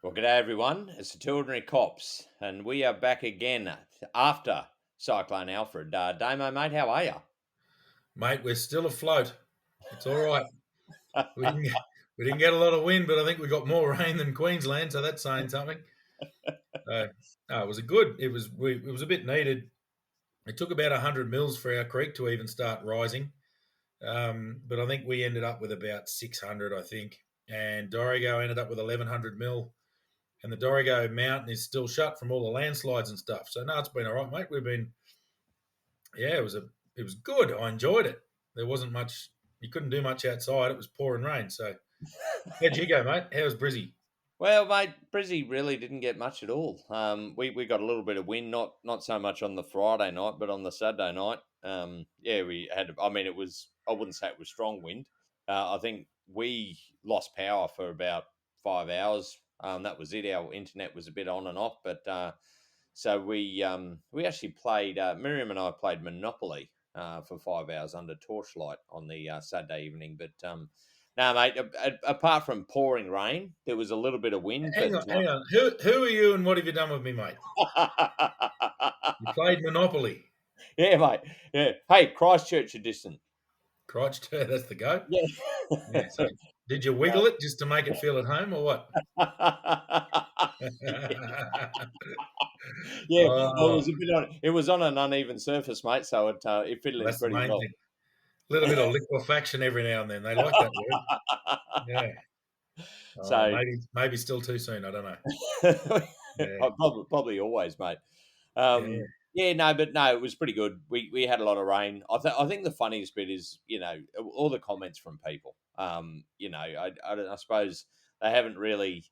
Well, g'day everyone. It's the Two Ordinary Cops, and we are back again after Cyclone Alfred. Damo, mate, how are you? Mate, we're still afloat. It's all right. We didn't get, we didn't get a lot of wind, but I think we got more rain than Queensland, so that's saying something. No, it was a good. It was a bit needed. It took about 100 mils for our creek to even start rising, but I think we ended up with about 600. I think, and Dorrigo ended up with 1100 mil, and the Dorrigo Mountain is still shut from all the landslides and stuff. So no, it's been all right, mate. Yeah, it was good. I enjoyed it. There wasn't much. You couldn't do much outside. It was pouring rain. So how'd you go, mate? How was Brizzy? Well, mate, Brizzy really didn't get much at all. We got a little bit of wind, not so much on the Friday night, but on the Saturday night. Yeah, we had. I mean, it was. I wouldn't say it was strong wind. I think we lost power for about 5 hours. That was it. Our internet was a bit on and off, but so we actually played. Miriam and I played Monopoly for 5 hours under torchlight on the Saturday evening, but. No, mate. Apart from pouring rain, there was a little bit of wind, Hang but on, hang on. Who are you and what have you done with me, mate? You played Monopoly. yeah, mate. Yeah. Hey, Christchurch edition. Crotch, that's the go. Yeah. Yeah. So did you wiggle it just to make it feel at home or what? Yeah, well, Oh, it was on an uneven surface, mate, so it fitted well, in that's the pretty main well. thing. A little bit of liquefaction every now and then. They like that word. Yeah. So Maybe still too soon. I don't know. Yeah. probably always, mate. Yeah. Yeah, no, but no, it was pretty good. We had a lot of rain. I think the funniest bit is all the comments from people. I suppose they haven't really.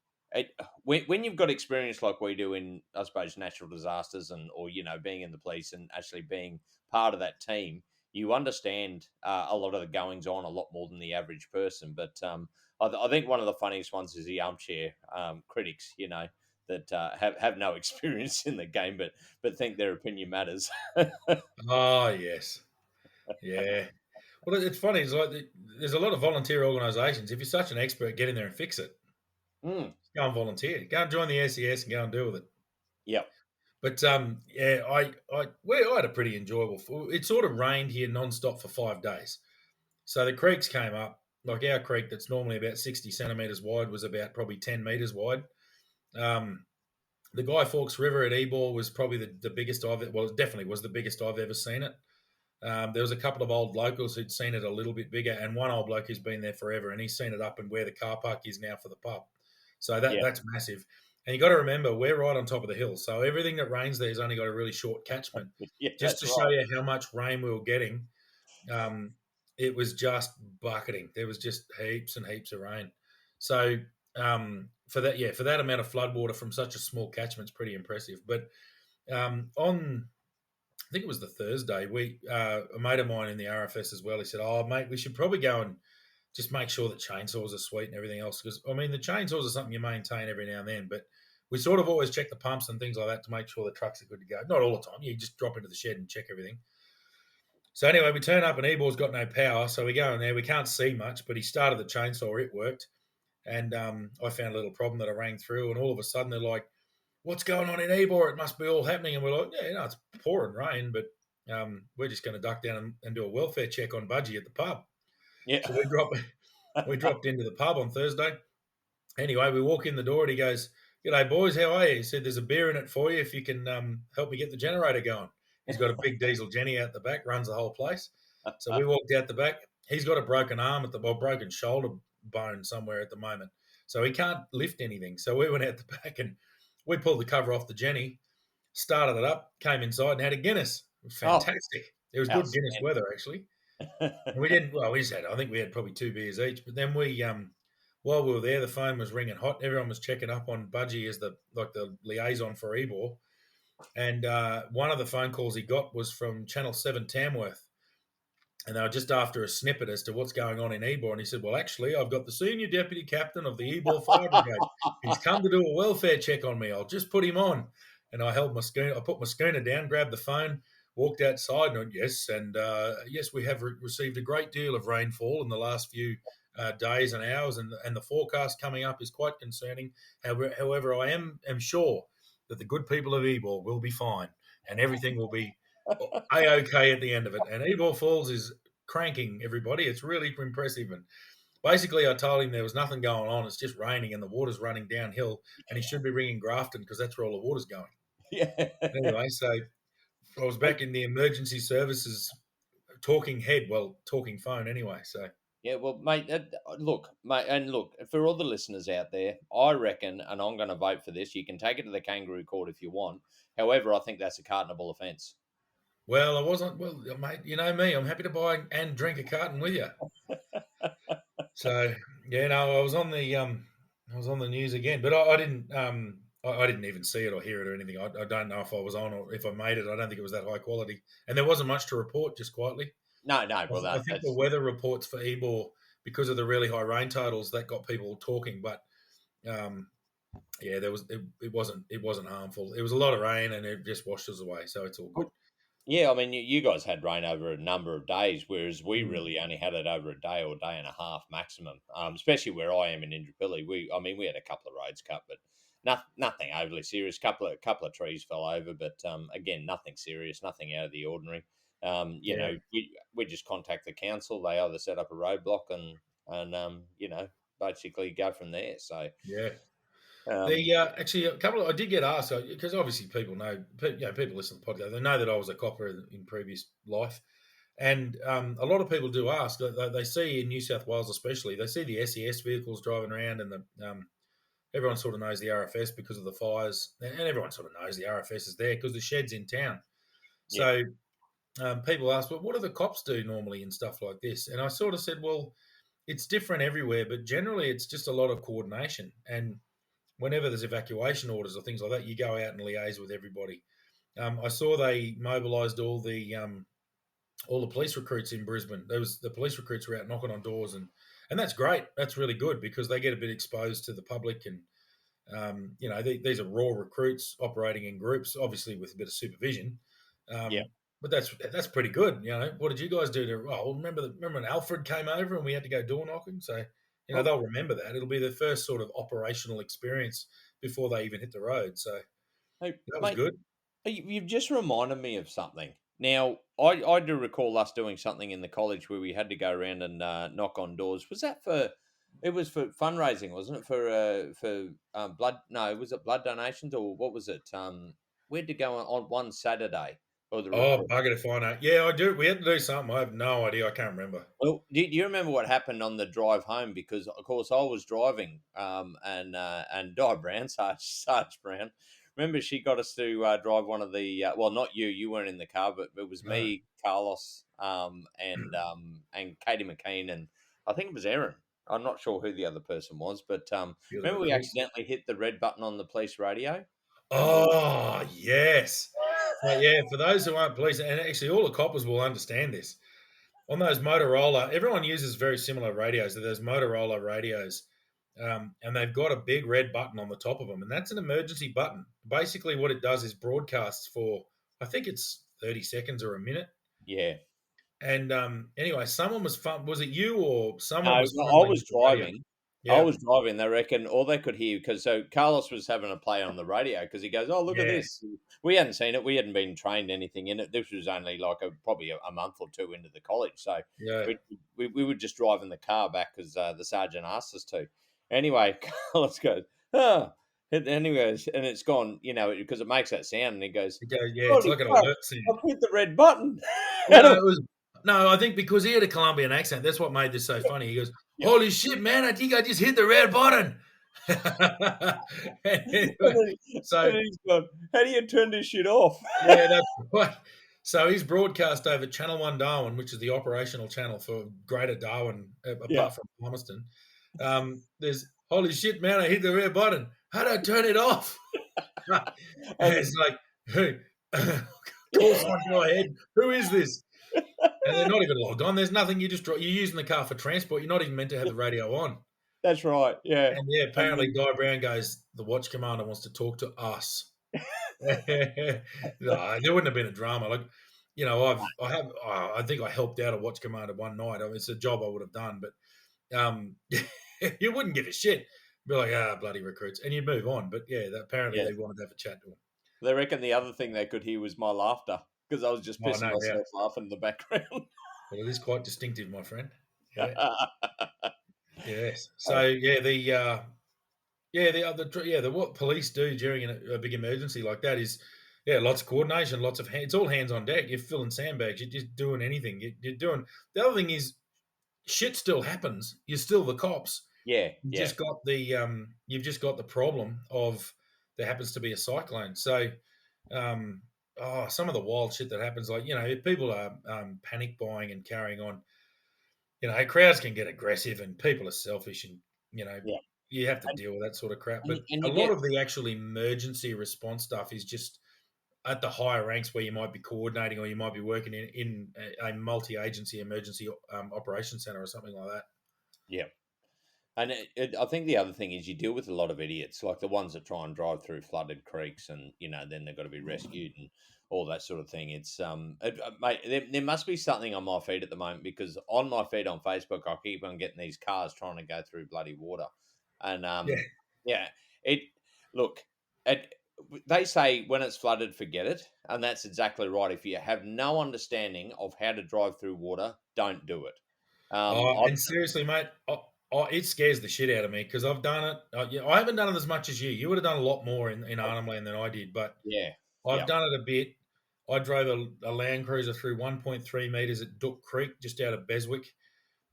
When you've got experience like we do in, I suppose, natural disasters and or being in the police and actually being part of that team, you understand a lot of the goings on a lot more than the average person. But I think one of the funniest ones is the armchair critics. That have no experience in the game, but think their opinion matters. Oh, yes. Yeah. Well, it's funny. It's like there's a lot of volunteer organisations. If you're such an expert, get in there and fix it. Mm, Go and volunteer. Go and join the SES and go and deal with it. yeah, But yeah, I had a pretty enjoyable. It sort of rained here non-stop for 5 days. So the creeks came up. Like our creek, that's normally about 60 centimetres wide, was about probably 10 metres wide. Um, the Guy Fawkes River at Ebor was probably the biggest well, it definitely was the biggest I've ever seen it. There was a couple of old locals who'd seen it a little bit bigger, and one old bloke who's been there forever, and he's seen it up and where the car park is now for the pub. So yeah, that's massive. And you got to remember, we're right on top of the hill, so everything that rains there's only got a really short catchment. yeah. Just That's to show right. you how much rain we were getting, um, it was just bucketing. There was just heaps and heaps of rain. So for that amount of floodwater from such a small catchment, it's pretty impressive. But on I think it was the Thursday. A mate of mine in the RFS as well. He said, "Oh, mate, we should probably go and just make sure that chainsaws are sweet and everything else. Because I mean, the chainsaws are something you maintain every now and then, but we sort of always check the pumps and things like that to make sure the trucks are good to go. Not all the time. You just drop into the shed and check everything. So anyway, we turn up and Ebor's got no power, so we go in there. We can't see much, but he started the chainsaw. It worked, and I found a little problem that I rang through, and all of a sudden they're like, "What's going on in Ebor? It must be all happening." And we're like, "Yeah, it's pouring rain, but we're just going to duck down and do a welfare check on Budgie at the pub." Yeah. So we dropped into the pub on Thursday. Anyway, we walk in the door and he goes, "G'day, boys, how are you?" He said, "There's a beer in it for you if you can help me get the generator going." He's got a big diesel Jenny out the back, runs the whole place. So we walked out the back. He's got a broken arm broken shoulder bone somewhere at the moment. So he can't lift anything. So we went out the back and we pulled the cover off the Jenny, started it up, came inside and had a Guinness. It was Oh, fantastic. It was good Guinness outstanding. weather, actually. And we didn't, well, we just had, I think we had probably 2 beers each. But then while we were there, the phone was ringing hot. Everyone was checking up on Budgie as the liaison for Ebor. And one of the phone calls he got was from Channel 7 Tamworth. And they were just after a snippet as to what's going on in Ebor. And he said, "Well, actually, I've got the senior deputy captain of the Ebor Fire Brigade. He's come to do a welfare check on me. I'll just put him on." And I put my schooner down, grabbed the phone, walked outside, and went, "Yes, and yes, we have received a great deal of rainfall in the last few days and hours, and the forecast coming up is quite concerning. However, I am sure that the good people of Ebor will be fine, and everything will be a-okay at the end of it. And Ebor Falls is cranking everybody. It's really impressive. And basically, I told him there was nothing going on. It's just raining and the water's running downhill, and he should be ringing Grafton because that's where all the water's going. Yeah. Anyway, so I was back in the emergency services talking head, well, talking phone anyway. So Yeah, well, mate, look, mate, and look, for all the listeners out there, I reckon, and I'm going to vote for this. You can take it to the kangaroo court if you want. However, I think that's a cartonable offence. well, I wasn't. Well, mate, you know me. I'm happy to buy and drink a carton with you. So yeah, no, I was on the news again, but I didn't, I didn't even see it or hear it or anything. I don't know if I was on or if I made it. I don't think it was that high quality, and there wasn't much to report. Just quietly, No, no, well, I think the that's weather reports for Ebor because of the really high rain totals that got people talking, but um, yeah, it wasn't harmful. It was a lot of rain and it just washed us away, so it's all good. yeah. I mean, you guys had rain over a number of days, whereas we Mm. really only had it over a day or day and a half maximum. Especially where I am in Indooroopilly, I mean, we had a couple of roads cut, but nothing overly serious. Couple of trees fell over, but again, nothing serious, nothing out of the ordinary. Yeah, We just contact the council. They either set up a roadblock and basically go from there. So yeah. um, The actually a couple. I did get asked because obviously people know, people listen to the podcast. They know that I was a copper in previous life, and a lot of people do ask. They see in New South Wales, especially, they see the SES vehicles driving around, and everyone sort of knows the RFS because of the fires, and everyone sort of knows the RFS is there because the shed's in town. yeah, So people ask, well, what do the cops do normally in stuff like this? And I sort of said, well, it's different everywhere, but generally it's just a lot of coordination. And whenever there's evacuation orders or things like that, you go out and liaise with everybody. I saw they mobilised all the police recruits in Brisbane. There was the police recruits were out knocking on doors, and that's great. That's really good because they get a bit exposed to the public, and these are raw recruits operating in groups, obviously with a bit of supervision. yeah. But that's pretty good. What did you guys do to? Oh, remember when Alfred came over and we had to go door knocking? So Oh, they'll remember that. It'll be their first sort of operational experience before they even hit the road. So hey, that was mate, good. you've just reminded me of something. Now, I do recall us doing something in the college where we had to go around and knock on doors. Was that for? It was for fundraising, wasn't it? For blood? No, was it blood donations or what was it? We had to go on one Saturday or the Oh, bugger if I know. Yeah, I do. We had to do something. I have no idea. I can't remember. well, do you remember what happened on the drive home? Because of course I was driving, and Di Brown, Sarge Brown. Remember, she got us to drive one of the. Well, not you. You weren't in the car, but it was No. me, Carlos, and Katie McKean, and I think it was Erin. I'm not sure who the other person was, but You're the remember we recruits. accidentally hit the red button on the police radio. Remember? Oh, yes. Yeah, for those who aren't police, and actually all the coppers will understand this. On those Motorola, everyone uses very similar radios. There's Motorola radios, and they've got a big red button on the top of them, and that's an emergency button. Basically, what it does is broadcasts for, I think it's 30 seconds or a minute. Yeah. And anyway, someone was was it you or someone No, was no, I fumbling was with the radio? driving. I Yeah, was driving. They reckon all they could hear because so Carlos was having a play on the radio because he goes, "Oh, look at yeah, this." We hadn't seen it. We hadn't been trained anything in it. This was only like probably a month or two into the college, so yeah. we we were just driving the car back because the sergeant asked us to. Anyway, Carlos goes, "Oh," and anyways, and it's gone, because it makes that sound, and he goes, It goes, yeah, it's "Holy like an crap! alert sound. I've hit the red button." Well, no, it was no. I think because he had a Colombian accent, that's what made this so funny. He goes, Yeah. "Holy shit, man! I think I just hit the red button." And Anyway, then, so he's gone, "How do you turn this shit off?" yeah, that's right. So he's broadcast over Channel One Darwin, which is the operational channel for Greater Darwin, Yeah. apart from Palmerston. There's holy shit, man! I hit the red button. How do I turn it off? And It's like, hey, call someone to go ahead. Who is this? And they're not even logged on. There's nothing. You're using the car for transport. You're not even meant to have the radio on. that's right, yeah. And yeah, And apparently then Guy Brown goes, the watch commander wants to talk to us. No, there wouldn't have been a drama. Like, I think I helped out a watch commander one night. I mean, it's a job I would have done, but um, you wouldn't give a shit. Be like, ah, bloody recruits, and you'd move on. But yeah, apparently Yeah. they wanted to have a chat to him. They reckon the other thing they could hear was my laughter because I was just Oh, pissing no doubt. myself laughing in the background. Well, it is quite distinctive, my friend. Yeah. Yes. Uh, So yeah, the other what police do during a big emergency like that is lots of coordination, lots of hands. It's all hands on deck. You're filling sandbags. You're just doing anything. You're doing. The other thing is shit still happens. You're still the cops. yeah, You've yeah, just got the problem of there happens to be a cyclone. So um, some of the wild shit that happens, like if people are panic buying and carrying on, crowds can get aggressive and people are selfish, and you know yeah. you have to And, deal with that sort of crap. and, But you, and a you lot get, of the actual emergency response stuff is just at the higher ranks where you might be coordinating or you might be working in a multi-agency emergency operation center or something like that. yeah. And I think the other thing is you deal with a lot of idiots, like the ones that try and drive through flooded creeks, and then they've got to be rescued and all that sort of thing. It's mate, there must be something on my feed at the moment because on my feed on Facebook, I keep on getting these cars trying to go through bloody water, and Yeah. yeah, it look, it, they say when it's flooded, forget it, and that's exactly right. If you have no understanding of how to drive through water, don't do it. Oh, I've and seriously, mate, it scares the shit out of me because I've done it. I haven't done it as much as you. You would have done a lot more in Arnhem Land than I did, but yeah, I've yeah, done it a bit. I drove a Land Cruiser through 1.3 meters at Duck Creek, just out of Beswick.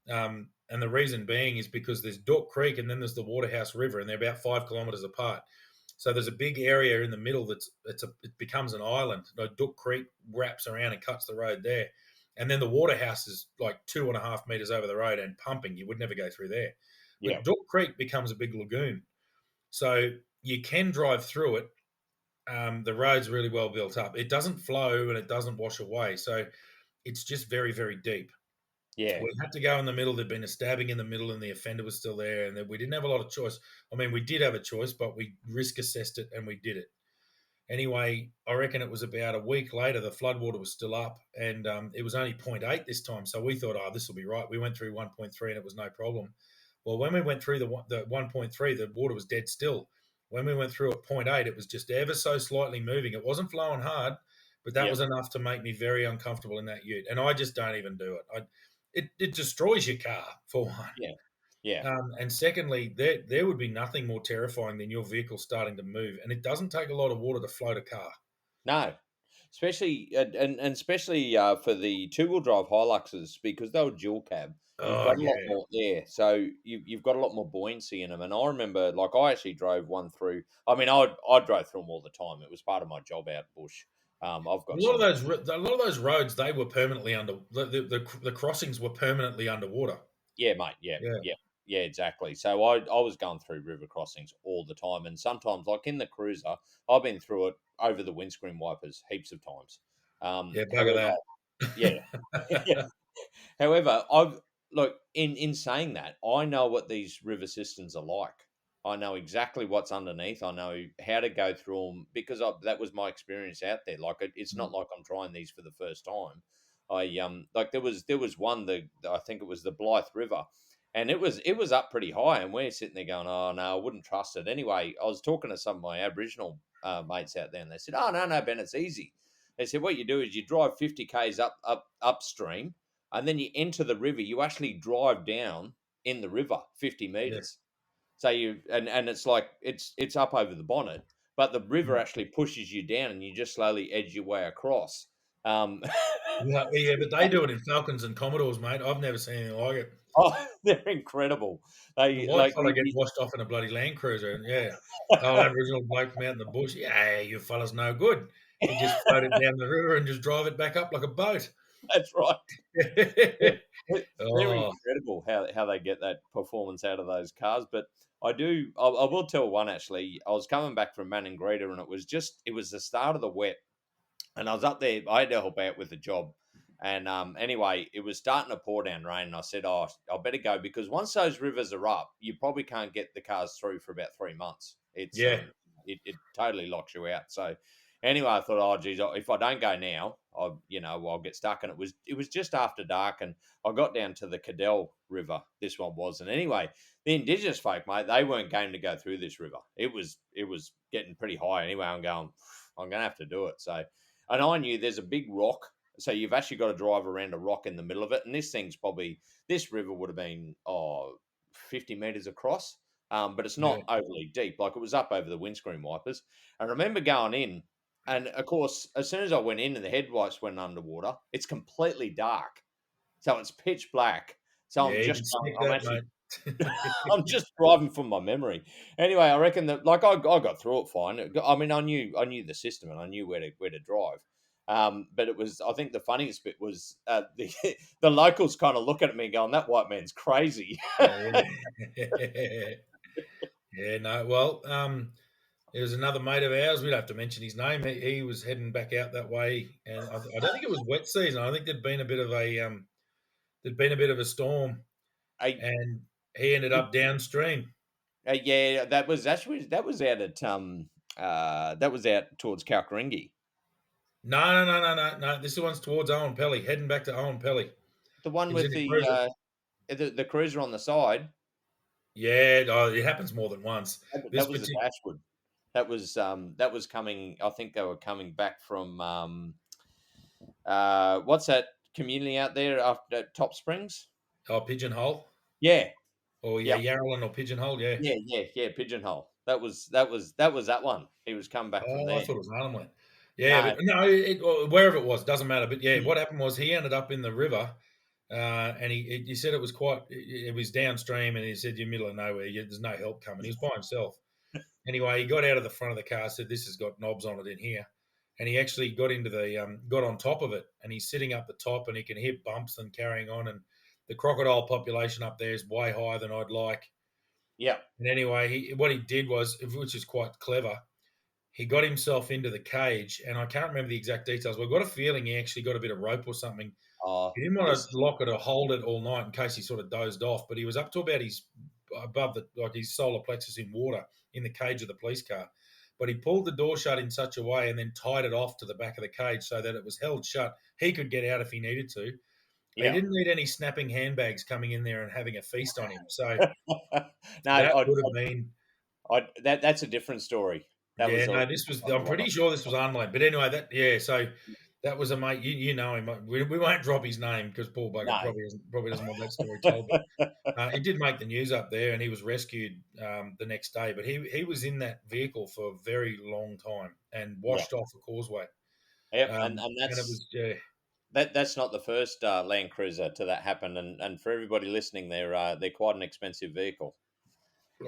And the reason being is because there's Duck Creek and then there's the Waterhouse River, and they're about 5 kilometers apart. So there's a big area in the middle it becomes an island. Duck Creek wraps around and cuts the road there, and then the Waterhouse is like 2.5 meters over the road and pumping. You would never go through there, yeah. but Duck Creek becomes a big lagoon, so you can drive through it. The road's really well built up. It doesn't flow and it doesn't wash away, so it's just very, very deep. Yeah, We had to go in the middle. There'd been a stabbing in the middle, and the offender was still there, and we didn't have a lot of choice. I mean, we did have a choice, but we risk assessed it and we did it. Anyway, I reckon it was about a week later, the floodwater was still up, and it was only point 0.8 this time. So we thought, oh, this will be right. We went through 1.3 and it was no problem. Well, when we went through the 1.3, the water was dead still. When we went through at point 0.8, it was just ever so slightly moving. It wasn't flowing hard, but that yeah, was enough to make me very uncomfortable in that ute. And I just don't even do it. It destroys your car, for one. yeah, yeah. And secondly, there would be nothing more terrifying than your vehicle starting to move. And it doesn't take a lot of water to float a car. No, especially and especially for the two-wheel drive Hiluxes because they were dual cab. You've Oh, got a lot yeah. more, yeah. So you've got a lot more buoyancy in them. And I remember, like, I actually drove one through. I mean, I drove through them all the time. It was part of my job out bush. I've A got lot of some. those roads, they were permanently under the crossings were permanently underwater. Yeah, mate. Yeah, Yeah, yeah, yeah. Exactly. So I was going through river crossings all the time, and sometimes, like in the cruiser, I've been through it over the windscreen wipers heaps of times. yeah, bugger However, yeah. that. However, I've look in saying that, I know what these river systems are like. I know exactly what's underneath. I know how to go through them because that was my experience out there. Like it's not like I'm trying these for the first time. I like there was one I think it was the Blythe River, and it was up pretty high, and we're sitting there going, oh no, I wouldn't trust it. Anyway, I was talking to some of my Aboriginal mates out there, and they said, oh no Ben, it's easy. They said what you do is you drive 50 k's upstream and then you enter the river. You actually drive down in the river 50 Yeah. meters. So and it's like it's up over the bonnet, but the river Mm. actually pushes you down, and you just slowly edge your way across. Um, Yeah, yeah, but they do it in Falcons and Commodores, mate. I've never seen anything like it. oh, they're incredible. The They white like fella gets washed off in a bloody Land Cruiser, and yeah, the old Aboriginal bloke from out in the bush. Yeah, you fella's no good. He just float it down the river and just drive it back up like a boat. that's right. They're Oh, incredible how they get that performance out of those cars. But I will tell one actually. I was coming back from Maningrida, and it was the start of the wet, and I was up there. I had to help out with the job, and anyway, it was starting to pour down rain, and I said, "Oh, I better go because once those rivers are up, you probably can't get the cars through for about 3 months. It's yeah. it totally locks you out." So Anyway, I thought, oh geez, if I don't go now, I'll get stuck. And it was just after dark, and I got down to the Cadell River. This one was, and anyway, the Indigenous folk, mate, they weren't game to go through this river. It was getting pretty high anyway. I'm going, I'm going to have to do it. So, and I knew there's a big rock, so you've actually got to drive around a rock in the middle of it, and this river would have been 50 meters across. But it's Yeah, not overly deep. Like, it was up over the windscreen wipers. I remember going in, and of course, as soon as I went in and the headlights went underwater, it's completely dark. So it's pitch black. So yeah, you can skip I'm that, actually, mate. I'm just driving from my memory. Anyway, I reckon that, like, I got through it fine. I mean, I knew the system, and I knew where to drive. But it was, I think the funniest bit was the locals kind of look at me going, "That white man's crazy." Yeah. Yeah, no, well, there was another mate of ours. We'd have to mention his name. He was heading back out that way, and I don't think it was wet season. I think there'd been a bit of a storm, I, and he ended up downstream. yeah, that was out at that was out towards Kalkaringi. No, no, no, no, no, no. This one's towards Owen Pelly, heading back to Owen Pelly. The one He was with in a cruiser. the cruiser on the side. Yeah, oh, it happens more than once. That This was the particular, Dashwood. That was coming. I think they were coming back from what's that community out there after Top Springs? oh, Pigeonhole, Yeah, or yeah, yeah, Yarrowland or Pigeonhole, yeah. yeah. Pigeonhole. That was that one. He was coming back from Oh, I there. thought it was Arnhem. Yeah, No, but no, or wherever it was, doesn't matter. But yeah, mm, what happened was he ended up in the river, and he said it was it was downstream, and he said you're middle of nowhere, there's no help coming. He was by himself. Anyway, he got out of the front of the car, said this has got knobs on it in here, and he actually got on top of it, and he's sitting up the top, and he can hear bumps and carrying on, and the crocodile population up there is way higher than I'd like. yeah. And anyway, what he did was, which is quite clever, he got himself into the cage, and I can't remember the exact details, but I've got a feeling he actually got a bit of rope or something. He didn't want to This, lock it or hold it all night in case he sort of dozed off, but he was up to about his above the like his solar plexus in water in the cage of the police car. But he pulled the door shut in such a way and then tied it off to the back of the cage so that it was held shut. He could get out if he needed to. But he yeah. didn't need any snapping handbags coming in there and having a feast on him. So No, that would have been that's a different story. That yeah, was no, this was. I'm pretty sure this was unlike. But anyway, that yeah. So that was a mate. You know him. We won't drop his name because Paul Bugger no. probably doesn't want that story told. But it did make the news up there, and he was rescued the next day. But he was in that vehicle for a very long time and Yeah, washed off the causeway. yep, and And it that's was yeah. that's not the first Land Cruiser to that happen. And for everybody listening, they're quite an expensive vehicle.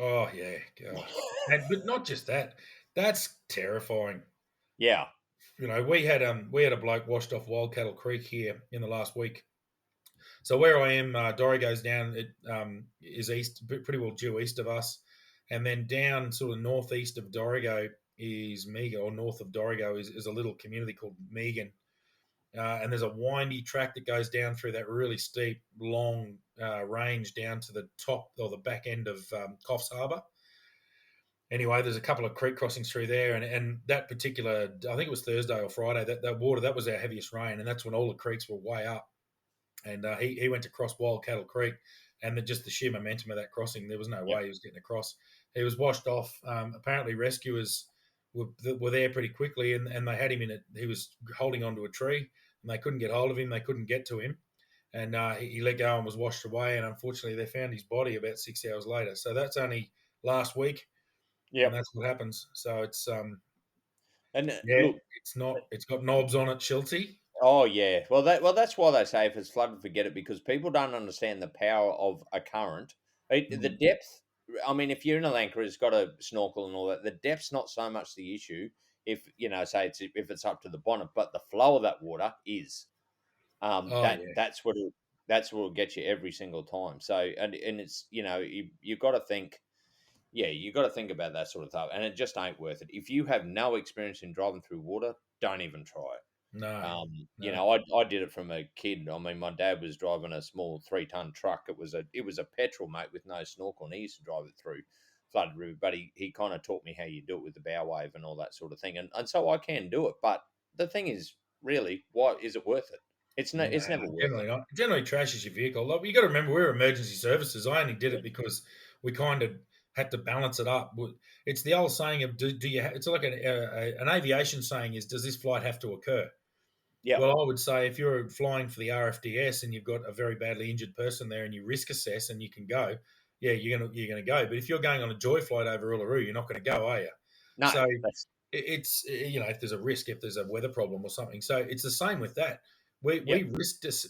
Oh yeah, God. And but not just that. That's terrifying. Yeah, You know, we had a bloke washed off Wild Cattle Creek here in the last week. So where I am, Dorrie goes down. It is east, pretty well due east of us, and then down sort of northeast of Dorrigo is Megan, or north of Dorrigo is a little community called Megan, and there's a windy track that goes down through that really steep, long range down to the top or the back end of Coffs Harbour. Anyway, there's a couple of creek crossings through there, and that particular, I think it was Thursday or Friday, that water that was our heaviest rain, and that's when all the creeks were way up and he went to cross Wild Cattle Creek, and just the sheer momentum of that crossing, there was no yeah, way he was getting across. He was washed off. Apparently, rescuers were there pretty quickly, and they had him in it. He was holding onto a tree, and they couldn't get hold of him. They couldn't get to him, and he let go and was washed away. And unfortunately, they found his body about 6 hours later. So that's only last week, and yep. that's what happens. So it's And yeah, look, it's not. It's got knobs on it, Schultzy. oh yeah, that's why they say if it's flooded, forget it, because people don't understand the power of a current. The Mm. depth. I mean, if you're in a Land Cruiser, it's got a snorkel and all that. The depth's not so much the issue. If say if it's up to the bonnet, but the flow of that water is. Oh That yeah, that's what will get you every single time. So and it's you got to think. Yeah, you got to think about that sort of stuff, and it just ain't worth it. If you have no experience in driving through water, don't even try it. no, no. I did it from a kid. I mean, my dad was driving a small 3-ton truck. It was a petrol, mate, with no snorkel, and he used to drive it through flooded river, but he kind of taught me how you do it with the bow wave and all that sort of thing, and so I can do it. But the thing is, really, why is it worth it? No, It's never worth it. generally not. Generally trashes your vehicle. Like, you got to remember, we're emergency services. I only did Yeah. it because we kind of had to balance it up. It's the old saying of, do you? It's like an aviation saying is, does this flight have to occur? Yep. Well, I would say if you're flying for the RFDS and you've got a very badly injured person there and you risk assess and you can go, yeah, you're gonna go. But if you're going on a joy flight over Uluru, you're not going to go, are you? No, So that's it's, if there's a risk, if there's a weather problem or something. So it's the same with that. We yep.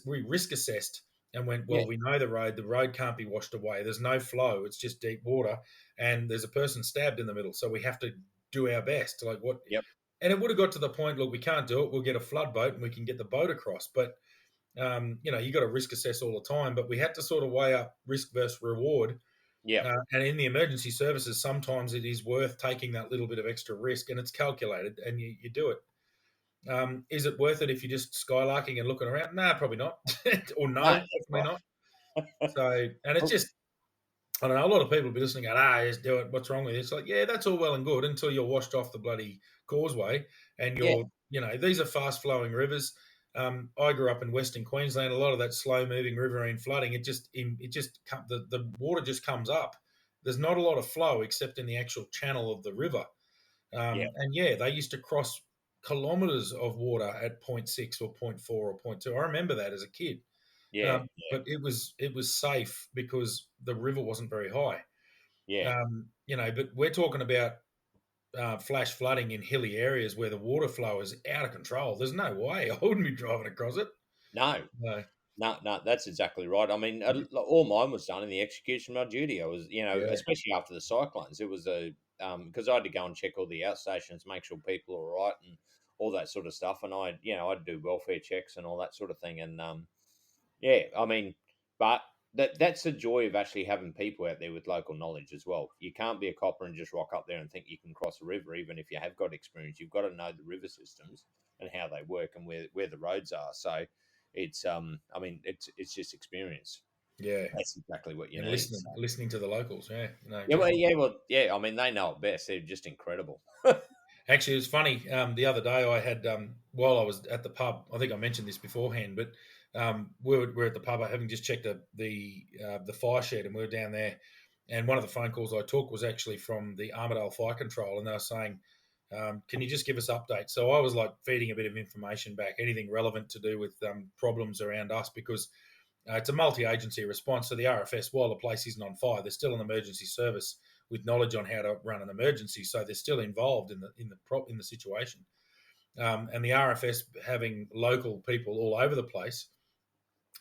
we risk assessed and went, Yeah. well, we know the road can't be washed away. There's no flow. It's just deep water, and there's a person stabbed in the middle. So we have to do our best. Like, what? Yep. And it would have got to the point, look, we can't do it. We'll get a flood boat and we can get the boat across. But you got to risk assess all the time. But we had to sort of weigh up risk versus reward. Yep. And in the emergency services, sometimes it is worth taking that little bit of extra risk, and it's calculated, and you do it. Is it worth it if you're just skylarking and looking around? Nah, probably not. Or no, No, that's definitely not. right. So, and it's Well, just, I don't know, a lot of people will be listening going, just do it. What's wrong with it? It's like, yeah, that's all well and good until you're washed off the bloody causeway and yeah. these are fast flowing rivers. I grew up in Western Queensland. A lot of that slow moving riverine flooding, the water just comes up. There's not a lot of flow except in the actual channel of the river. Yeah. And yeah, they used to cross kilometers of water at point 0.6 or point 0.4 or point 0.2. I remember that as a kid. Yeah. But it was safe because the river wasn't very high. Yeah. But we're talking about flash flooding in hilly areas where the water flow is out of control. There's no way I wouldn't be driving across it. No. No. No, no, that's exactly right. I mean, Mhm. all mine was done in the execution of my duty. I was, Yeah. especially after the cyclones, it was because I had to go and check all the outstations, make sure people are all right, and all that sort of stuff. And I'd do welfare checks and all that sort of thing. And yeah, I mean, but that's the joy of actually having people out there with local knowledge as well. You can't be a copper and just rock up there and think you can cross a river, even if you have got experience. You've got to know the river systems and how they work and where the roads are. So it's I mean, it's just experience. Yeah. That's exactly what you And need. listening So listening to the locals. Yeah. No, yeah, well, definitely. yeah. I mean, they know it best. They're just incredible. Actually, it was funny. The other day, I had while I was at the pub. I think I mentioned this beforehand, but we're at the pub, having just checked the fire shed, and we were down there. And one of the phone calls I took was actually from the Armidale Fire Control, and they were saying, "Can you just give us updates?" So I was like feeding a bit of information back, anything relevant to do with problems around us, because it's a multi-agency response. So the RFS, while the place isn't on fire, they're still an emergency service with knowledge on how to run an emergency. So they're still involved in the situation. And the RFS, having local people all over the place,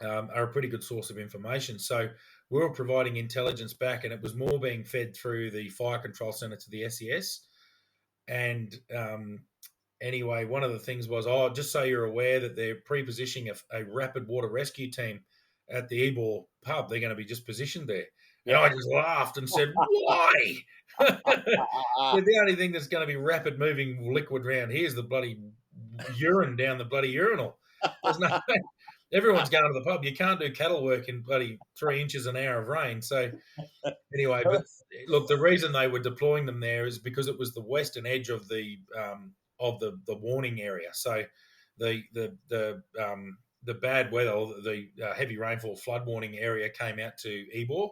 are a pretty good source of information. So we were providing intelligence back, and it was more being fed through the fire control centre to the SES. And anyway, one of the things was, just so you're aware that they're pre-positioning a rapid water rescue team at the Ebor pub. They're going to be just positioned there. And Yeah. I just laughed and said, why? The only thing that's going to be rapid moving liquid around here is the bloody urine down the bloody urinal. There's no, everyone's going to the pub. You can't do cattle work in bloody 3 inches an hour of rain. So anyway, but look, the reason they were deploying them there is because it was the western edge of the warning area. So the bad weather, or the heavy rainfall flood warning area, came out to Ebor.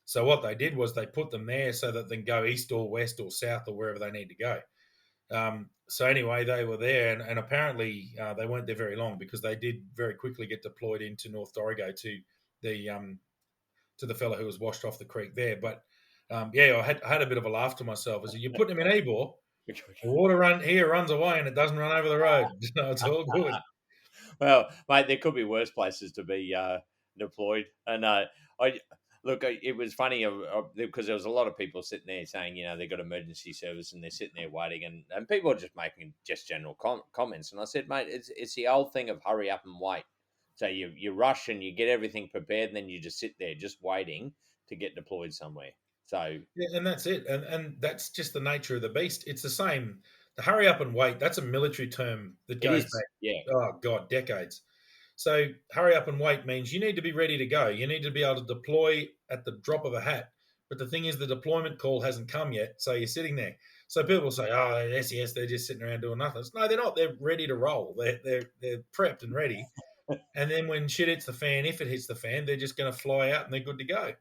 So what they did was they put them there so that they can go east or west or south or wherever they need to go. So anyway, they were there, and apparently they weren't there very long, because they did very quickly get deployed into North Dorrigo the to the fellow who was washed off the creek there. But yeah, I had a bit of a laugh to myself. As you're putting him in Ebor, the water runs away and it doesn't run over the road. It's all good. Well, mate, there could be worse places to be deployed. And I look, it was funny because there was a lot of people sitting there saying, they've got emergency service and they're sitting there waiting, and people are just making just general comments. And I said, mate, it's the old thing of hurry up and wait. So you rush and you get everything prepared, and then you just sit there just waiting to get deployed somewhere. So Yeah, and that's it. And that's just the nature of the beast. It's the same. The hurry up and wait, that's a military term that it goes is, back, yeah, oh God, decades. So hurry up and wait means you need to be ready to go. You need to be able to deploy at the drop of a hat. But the thing is, the deployment call hasn't come yet, so you're sitting there. So people say, "Oh, SES, they're just sitting around doing nothing." No, they're not. They're ready to roll. They're prepped and ready. And then when shit hits the fan, if it hits the fan, they're just going to fly out and they're good to go.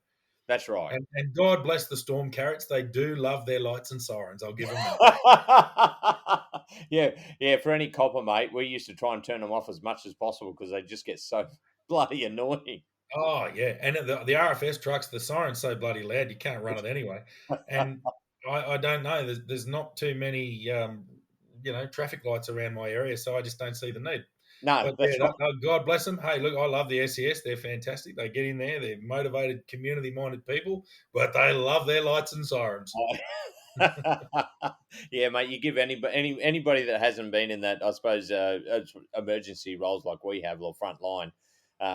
That's right. And God bless the storm carrots. They do love their lights and sirens. I'll give them that. Yeah, yeah, for any copper, mate, we used to try and turn them off as much as possible because they just get so bloody annoying. Oh yeah, and the RFS trucks, the siren's so bloody loud you can't run it anyway. And I don't know. There's not too many traffic lights around my area, so I just don't see the need. No, But that's yeah, right. God bless them. Hey, look, I love the SES. They're fantastic. They get in there. They're motivated, community-minded people, but they love their lights and sirens. Yeah, mate, you give anybody that hasn't been in that, I suppose, emergency roles like we have, or front line,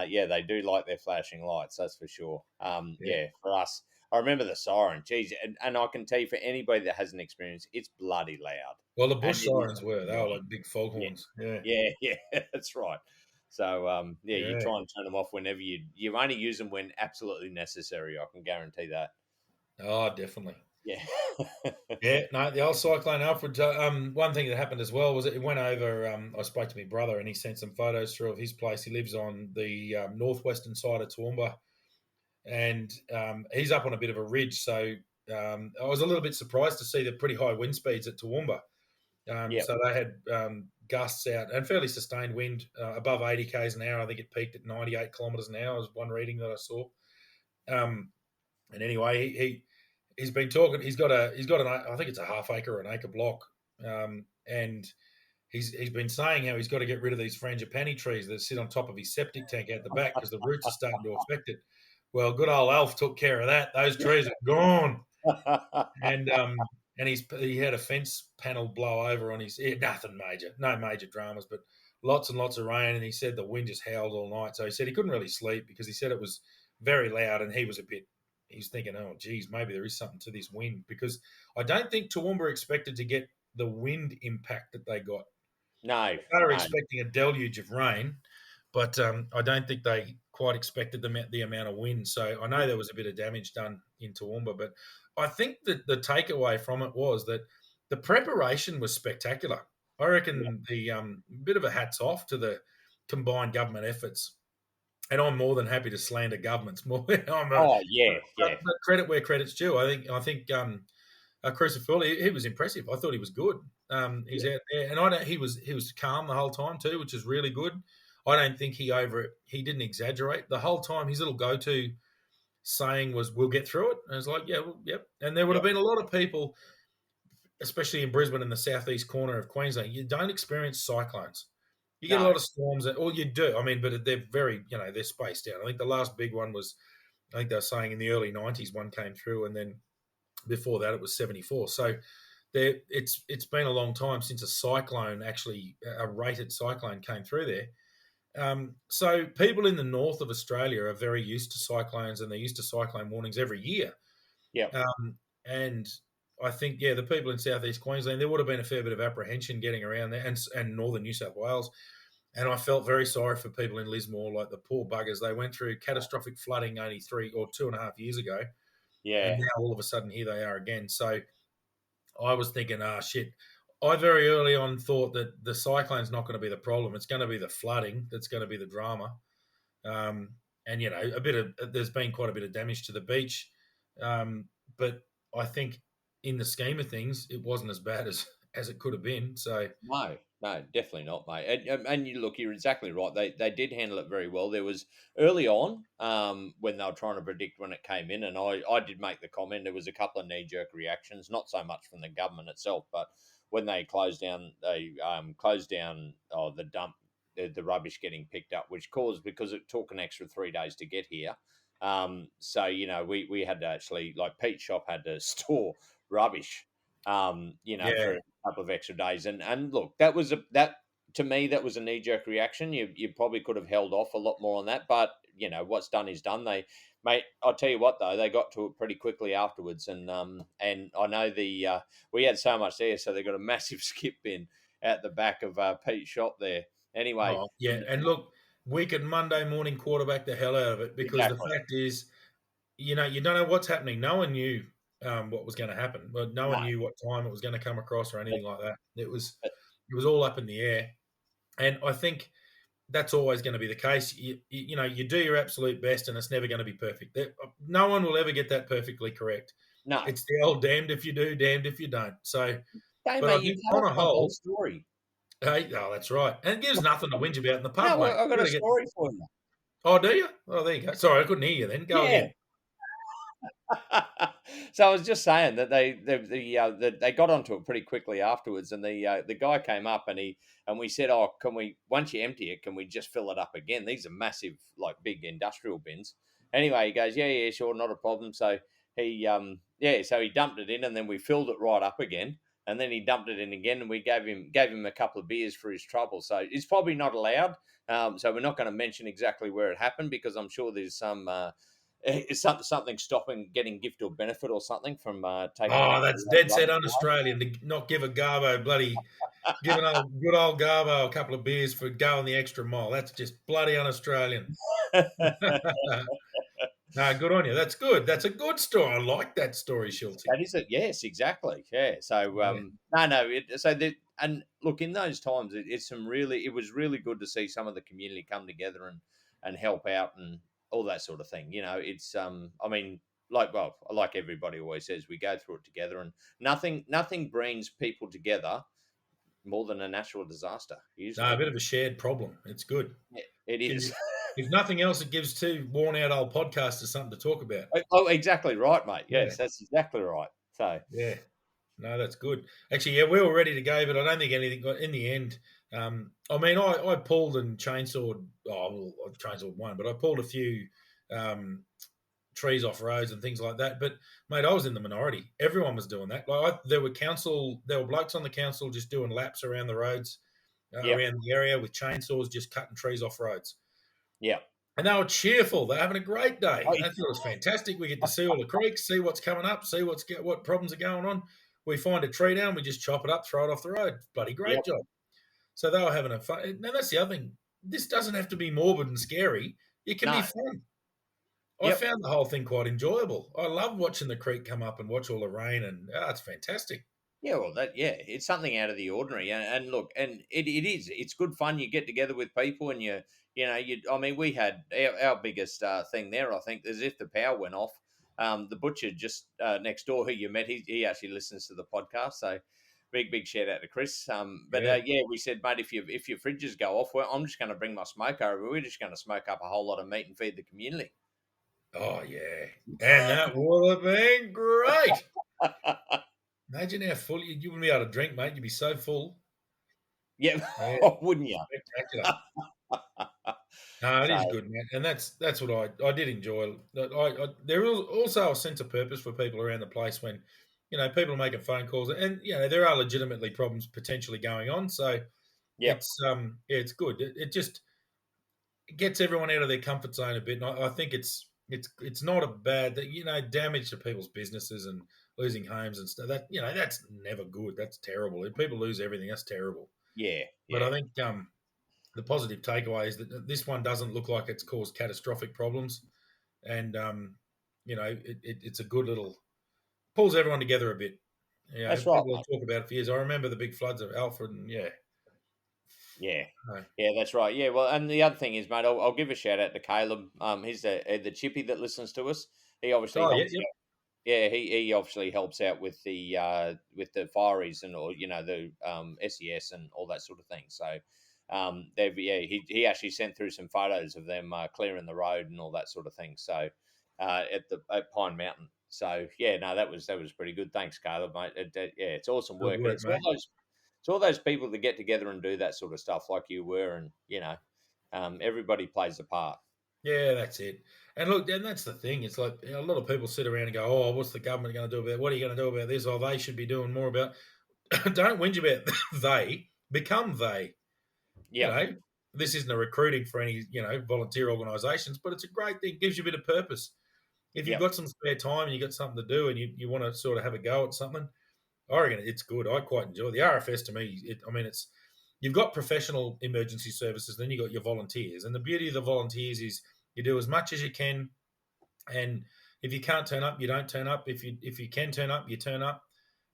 yeah, they do like their flashing lights, that's for sure. Yeah. Yeah, for us, I remember the siren, geez, and I can tell you for anybody that hasn't experienced, it's bloody loud, Well, the and bush it is sirens were. They were annoying. like big Yeah, foghorns. Yeah. yeah, yeah, that's right. So, yeah, you Yeah. try and turn them off whenever you only use them when absolutely necessary. I can guarantee that. Oh, definitely. Yeah. Yeah, no, the old Cyclone Alfred. One thing that happened as well was it went over. I spoke to my brother and he sent some photos through of his place. He lives on the northwestern side of Toowoomba, and he's up on a bit of a ridge. So I was a little bit surprised to see the pretty high wind speeds at Toowoomba. Yep. So they had gusts out and fairly sustained wind above 80 k's an hour. I think it peaked at 98 kilometres an hour. Was one reading that I saw. Um, and anyway, he's been talking. He's got an I think it's a half acre or an acre block, and he's been saying how he's got to get rid of these frangipani trees that sit on top of his septic tank out the back because the roots are starting to affect it. Well, good old Alf took care of that. Those trees are gone, and he had a fence panel blow over on his. Nothing major, no major dramas, but lots and lots of rain. And he said the wind just howled all night. So he said he couldn't really sleep because he said it was very loud, and he's thinking, oh, geez, maybe there is something to this wind because I don't think Toowoomba expected to get the wind impact that they got. No, They were no. expecting a deluge of rain, but I don't think they quite expected the amount of wind. So I know there was a bit of damage done in Toowoomba, but I think that the takeaway from it was that the preparation was spectacular. I Yeah. reckon the bit of a hats off to the combined government efforts, and I'm more than happy to slander governments. Oh, yeah, yeah, But credit where credit's due. I think Crucifoli, he was impressive. I thought he was good. He's yeah. out there, and I don't. He was calm the whole time too, which is really good. I don't think he didn't exaggerate the whole time. His little go to saying was, "We'll get through it." And I was like, "Yeah, well, yep." And there would have Yep. been a lot of people, especially in Brisbane in the southeast corner of Queensland. You don't experience cyclones. You get a No. lot of storms, or you do. I mean, but they're very, they're spaced out. I think the last big one was, I think they were saying in the early '90s, one came through, and then before that it was 74. So it's been a long time since a cyclone, actually a rated cyclone, came through there. So people in the north of Australia are very used to cyclones, and they're used to cyclone warnings every year. Yep. And I think, yeah, the people in southeast Queensland, there would have been a fair bit of apprehension getting around there, and northern New South Wales. And I felt very sorry for people in Lismore, like the poor buggers. They went through catastrophic flooding only 3 or 2.5 years ago, and Yeah. now all of a sudden here they are again. So I was thinking, shit. I very early on thought that the cyclone's not going to be the problem. It's going to be the flooding that's going to be the drama. And there's been quite a bit of damage to the beach, but I think in the scheme of things, it wasn't as bad as it could have been. So No, no, definitely not, mate. And you look, you're exactly right. They did handle it very well. There was early on when they were trying to predict when it came in, and I did make the comment. There was a couple of knee jerk reactions, not so much from the government itself, but when they closed down the dump, the rubbish getting picked up, which caused because it took an extra 3 days to get here. So we had to actually, like, Pete's shop had to store rubbish for yeah, a couple of extra days. And look, that to me, that was a knee jerk reaction. You probably could have held off a lot more on that, but what's done is done. Mate, I'll tell you what though, they got to it pretty quickly afterwards, and I know we had so much there, so they got a massive skip bin at the back of Pete's shop there. Anyway, yeah. And look, we could Monday morning quarterback the hell out of it because the exactly. fact is, you don't know what's happening. No one knew what was going to happen, but no one No, knew what time it was going to come across or but, anything like that. but It was all up in the air, and I think that's always going to be the case. You do your absolute best, and it's never going to be perfect. No one will ever get that perfectly correct. no. It's the old damned if you do, damned if you don't. So, Hey, but I mate, you think cut on off a my whole whole, story. hey, oh, that's right. And it gives nothing to whinge about in the pub, No, mate. I got You a got to get. story for you. Oh, do you? Oh, there you go. Sorry, I couldn't hear you then. Go Yeah. again. So I was just saying that they got onto it pretty quickly afterwards, and the guy came up and we said, "Oh, can we once you empty it, can we just fill it up again? These are massive, like big industrial bins." Anyway, he goes, "Yeah, yeah, sure, not a problem." So so he dumped it in, and then we filled it right up again, and then he dumped it in again, and we gave him a couple of beers for his trouble. So it's probably not allowed. So we're not going to mention exactly where it happened because I'm sure there's some. Is something stopping getting gift or benefit or something from taking an Oh, extra that's load of dead set rubbish away? un-Australian to not give a Garbo bloody give an old good old Garbo a couple of beers for going the extra mile. That's just bloody un-Australian. No, good on you. That's good. That's a good story. I like that story, Schultzy. That is it. Yes, exactly. Yeah. So Yeah. no. And look, in those times, it was really good to see some of the community come together and help out and all that sort of thing. It's I mean, like everybody always says, we go through it together, and nothing brings people together more than a natural disaster. No, a Usually, bit of a shared problem. It's good. yeah, it Gives you, is. if nothing else, it gives two worn out old podcasters something to talk about. Oh, exactly right, mate. Yeah. Yes, that's exactly right. So, Yeah. No, that's good. Actually, yeah, we were ready to go, but I don't think anything got in the end. I mean, I pulled and chainsawed. Oh, well, I chainsawed one, but I pulled a few um, trees off roads and things like that. But mate, I was in the minority. Everyone was doing that. There were blokes on the council just doing laps around the roads, yep, around the area with chainsaws, just cutting trees off roads. yep. And they were cheerful. They're having a great day. Oh, I thought it was fantastic. We get to see all the creeks, see what's coming up, see what problems are going on. We find a tree down, we just chop it up, throw it off the road. Bloody great yep. job. So they were having a fun. Now that's the other thing. This doesn't have to be morbid and scary. It can be No, fun. I yep. found the whole thing quite enjoyable. I love watching the creek come up and watch all the rain, and it's fantastic. Yeah, well, it's something out of the ordinary, and look, and it is. It's good fun. You get together with people, and I mean, we had our biggest thing there. I think is if the power went off, the butcher just next door who you met, he actually listens to the podcast. So big shout out to Chris. But Yeah. yeah, we said, mate, if your fridges go off, well, I'm just going to bring my smoke over. We're just going to smoke up a whole lot of meat and feed the community. Oh yeah. And that would have been great. Imagine how full you wouldn't be able to drink, mate. You'd be so full. Yeah, Yeah. wouldn't you? Spectacular. No, it So is good, man, and that's what I did enjoy. There is also a sense of purpose for people around the place when, people are making phone calls, and there are legitimately problems potentially going on. So yep, yeah, it's good. It just gets everyone out of their comfort zone a bit, and I think it's not a bad that damage to people's businesses and losing homes and stuff. That's never good. That's terrible. If people lose everything, that's terrible. yeah, But I yeah. think the positive takeaway is that this one doesn't look like it's caused catastrophic problems, and it's a good little pulls everyone together a bit. That's right, People will mate. talk about it for years. I remember the big floods of Alfred, and yeah, Yeah. no. Yeah, that's right. Yeah, well, and the other thing is, mate, I'll give a shout out to Caleb. He's the chippy that listens to us. He obviously Oh yeah, helps yep, out. Yeah, he obviously helps out with the fireys and or the SES and all that sort of thing. So he actually sent through some photos of them clearing the road and all that sort of thing. So at Pine Mountain. So yeah, no, that was pretty good. Thanks, Caleb, mate. Yeah, it's awesome good work, and work, mate. it's all those people that get together and do that sort of stuff like you were, and everybody plays a part. Yeah, that's it. And look, and that's the thing. It's like a lot of people sit around and go, "Oh, what's the government going to do about it? What are you going to do about this? Oh, they should be doing more about." Don't whinge about they. Become they. You Yep, know, this isn't a recruiting for any volunteer organisations, but it's a great thing. It gives you a bit of purpose. If you've yep, got some spare time and you've got something to do and you want to sort of have a go at something, I reckon it's good. I quite enjoy the RFS. To me, I mean, it's you've got professional emergency services, then you've got your volunteers, and the beauty of the volunteers is you do as much as you can, and If you can't turn up, you don't turn up. If you can turn up, you turn up,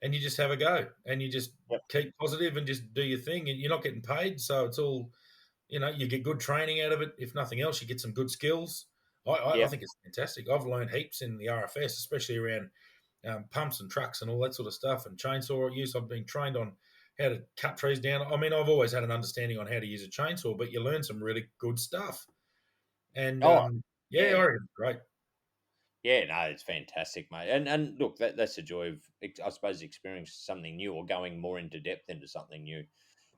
and you just have a go, and you just Yep. keep positive and just do your thing. And you're not getting paid, so it's all you get good training out of it. If nothing else, you get some good skills. I Yep. think it's fantastic. I've learned heaps in the RFS, especially around pumps and trucks and all that sort of stuff, and chainsaw use. I've been trained on how to cut trees down. I mean, I've always had an understanding on how to use a chainsaw, but you learn some really good stuff. And Oh, yeah, I yeah. reckon it's great. Yeah, no, it's fantastic, mate. And look, that's the joy of, I suppose, experiencing something new or going more into depth into something new.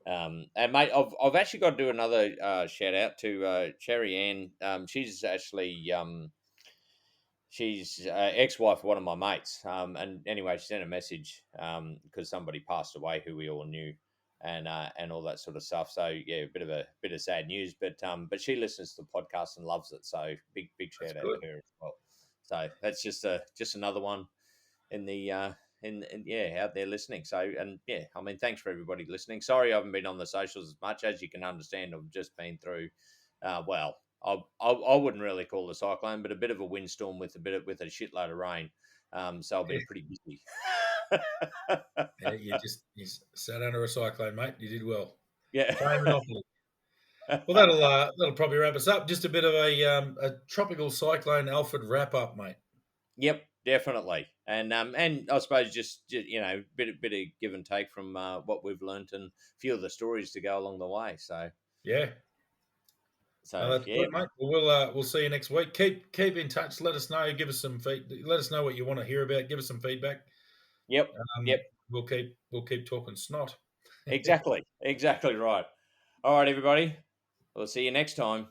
And mate, I've actually got to do another shout out to Cherry Ann. She's actually she's ex-wife of one of my mates. And anyway, she sent a message because somebody passed away who we all knew, and all that sort of stuff. So yeah, a bit of sad news, but she listens to the podcast and loves it. So big That's shout out good. to her as well. So that's just another one in the yeah, out there listening. So, and yeah, I mean, thanks for everybody listening. Sorry I haven't been on the socials as much. As you can understand, I've just been through well, I wouldn't really call it a cyclone, but a bit of a windstorm with a shitload of rain. So I've Yeah, been pretty busy. yeah, you sat under a cyclone, mate. You did well. Yeah. Playing Monopoly. Well, that'll probably wrap us up. Just a bit of a tropical cyclone Alfred wrap up, mate. Yep, definitely. And I suppose you know, bit of give and take from what we've learnt and a few of the stories to go along the way. So Yeah, no, that's yeah, good, mate. Well, we'll see you next week. Keep in touch. Let us know. Give us some Let us know what you want to hear about. Give us some feedback. yep, yep. We'll keep talking snot. Exactly. Exactly right. All right, everybody. We'll see you next time.